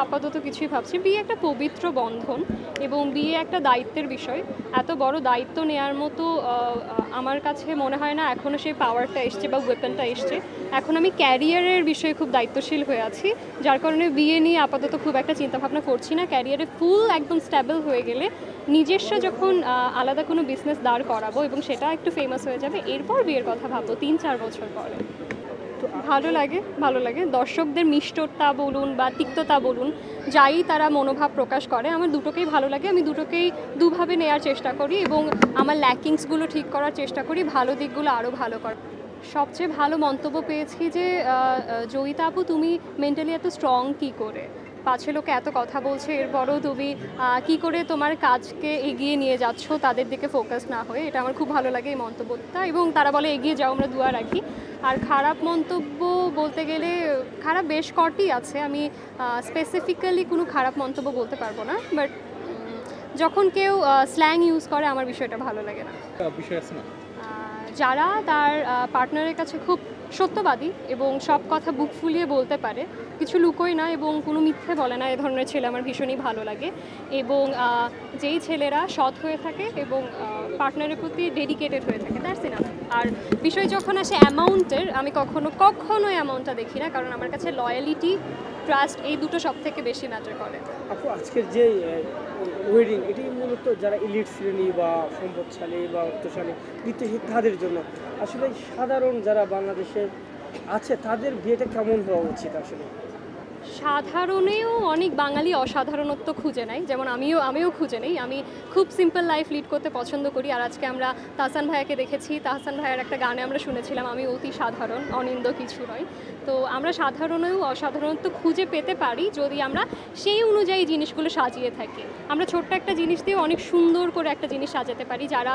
আপাতত কিছুই ভাবছি। বিয়ে একটা পবিত্র বন্ধন এবং বিয়ে একটা দায়িত্বের বিষয়। এত বড় দায়িত্ব নেওয়ার মতো আমার কাছে মনে হয় না এখনও সেই পাওয়ারটা এসছে বা ওয়েপনটা এসছে। এখন আমি ক্যারিয়ারের বিষয়ে খুব দায়িত্বশীল হয়ে আছি, যার কারণে বিয়ে নিয়ে আপাতত খুব একটা চিন্তাভাবনা করছি না। ক্যারিয়ারে ফুল একদম স্ট্যাবল হয়ে গেলে নিজস্ব যখন আলাদা কোনো বিজনেস দাঁড় করাবো এবং সেটা একটু ফেমাস হয়ে যাবে, এরপর বিয়ের কথা ভাববো ৩-৪ বছর পরে। ভালো লাগে দর্শকদের মিষ্টতা বলুন বা তিক্ততা বলুন, যাই তারা মনোভাব প্রকাশ করে, আমার দুটোকেই ভালো লাগে। আমি দুটোকেই দুভাবে নেওয়ার চেষ্টা করি এবং আমার ল্যাকিংসগুলো ঠিক করার চেষ্টা করি, ভালো দিকগুলো আরও ভালো করার। সবচেয়ে ভালো মন্তব্য পেয়েছি যে জয়িতা আপু, তুমি মেন্টালি এত স্ট্রং কী করে, পাছে লোকে এত কথা বলছে এরপরও তুমি কি করে তোমার কাজকে এগিয়ে নিয়ে যাচ্ছ তাদের দিকে ফোকাস না হয়ে। এটা আমার খুব ভালো লাগে এই মন্তব্যটা, এবং তারা বলে এগিয়ে যাও, আমরা দুয়া রাখি। আর খারাপ মন্তব্য বলতে গেলে খারাপ বেশ কটি আছে, আমি স্পেসিফিক্যালি কোনো খারাপ মন্তব্য বলতে পারবো না, বাট যখন কেউ স্ল্যাং ইউজ করে আমার বিষয়টা ভালো লাগে না। যারা তার পার্টনারের কাছে খুব সত্যবাদী এবং সব কথা বুক ফুলিয়ে বলতে পারে, কিছু লুকোয় না এবং কোনো মিথ্যে বলে না, এ ধরনের ছেলে আমার ভীষণই ভালো লাগে। এবং যেই ছেলেরা সৎ হয়ে থাকে এবং পার্টনারের প্রতি ডেডিকেটেড হয়ে থাকে, দ্যাটস ইনাফ। আর বিষয় যখন আসে অ্যামাউন্টের, আমি কখনো অ্যামাউন্টটা দেখি না, কারণ আমার কাছে লয়ালিটি, ট্রাস্ট, এই দুটো সব থেকে বেশি ম্যাটার করে। আপু, আজকের যে ওয়েডিং, এটি মূলত যারা ইলিট শ্রেণী বা সম্পদশালী বা অর্থশালী বিত্তশীল তাদের জন্য, আসলে সাধারণ যারা বাংলাদেশে আছে তাদের বিয়েটা কেমন হওয়া উচিত? আসলে সাধারণেও অনেক বাঙালি অসাধারণত্ব খুঁজে নেয়, যেমন আমিও খুঁজে নেই। আমি খুব সিম্পল লাইফ লিড করতে পছন্দ করি। আর আজকে আমরা তাহসান ভাইয়াকে দেখেছি, তাহসান ভাইয়ার একটা গানে আমরা শুনেছিলাম আমি অতি সাধারণ, অনিন্দ কিছু নয়। তো আমরা সাধারণেও অসাধারণত্ব খুঁজে পেতে পারি যদি আমরা সেই অনুযায়ী জিনিসগুলো সাজিয়ে থাকি। আমরা ছোট্ট একটা জিনিস দিয়ে অনেক সুন্দর করে একটা জিনিস সাজাতে পারি। যারা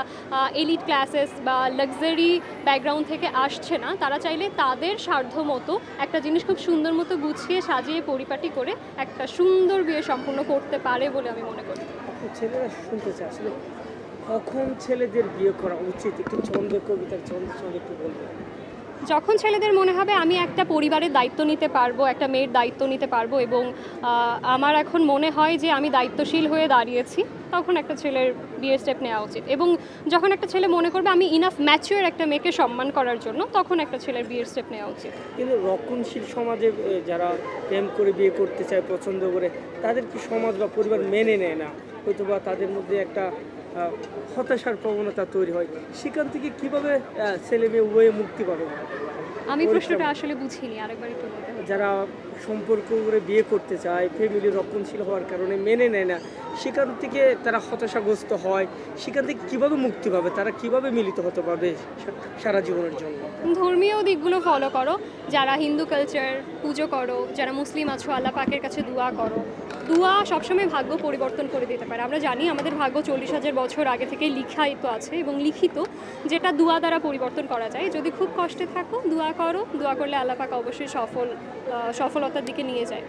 এলিট ক্লাসেস বা লাক্সারি ব্যাকগ্রাউন্ড থেকে আসছে না, তারা চাইলে তাদের সাধ্য মতো একটা জিনিস খুব সুন্দর মতো গুছিয়ে সাজিয়ে পরিপাটি করে একটা সুন্দর বিয়ে সম্পূর্ণ করতে পারে বলে আমি মনে করি। ছেলেরা শুনতে চায় আসলে কখন ছেলেদের বিয়ে করা উচিত, একটু ছন্দ কবিতার ছন্দ একটু বলবেন? যখন ছেলেদের মনে হবে আমি একটা পরিবারের দায়িত্ব নিতে পারবো, একটা মেয়ের দায়িত্ব নিতে পারবো এবং আমার এখন মনে হয় যে আমি দায়িত্বশীল হয়ে দাঁড়িয়েছি, তখন একটা ছেলের বিয়ের স্টেপ নেওয়া উচিত। এবং যখন একটা ছেলে মনে করবে আমি ইনাফ ম্যাচিওর একটা মেয়েকে সম্মান করার জন্য, তখন একটা ছেলের বিয়ের স্টেপ নেওয়া উচিত। কিন্তু রক্ষণশীল সমাজে যারা প্রেম করে বিয়ে করতে চায়, পছন্দ করে, তাদের কি সমাজ বা পরিবার মেনে নেয় না, হয়তো বা তাদের মধ্যে একটা হতাশার প্রবণতা তৈরি হয়, সেখান থেকে কীভাবে ছেলে মেয়ে উভয়ে মুক্তি পাবে? আমি প্রশ্নটা আসলে বুঝিনি, আরেকবার একটু বলতে হবে। যারা সম্পর্ক করে বিয়ে করতে চায়, ফ্যামিলি রক্ষণশীল হওয়ার কারণে মেনে নেয় না, সেখান থেকে তারা হতাশাগ্রস্ত হয়, সেখান থেকে কীভাবে মুক্তি পাবে, তারা কীভাবে মিলিত হতে পারবে সারা জীবনের জন্য? ধর্মীয় দিকগুলো ফলো করো, যারা হিন্দু কালচার পুজো করো, যারা মুসলিম আছো আল্লাহ পাকের কাছে দোয়া করো। দোয়া সবসময় ভাগ্য পরিবর্তন করে দিতে পারে। আমরা জানি আমাদের ভাগ্য 40,000 বছর আগে থেকেই লিখায়িত আছে এবং লিখিত, যেটা দোয়া দ্বারা পরিবর্তন করা যায়। যদি খুব কষ্টে থাকো দোয়া করো, দোয়া করলে আল্লাহ পাক অবশ্যই সফলতার দিকে নিয়ে যায়।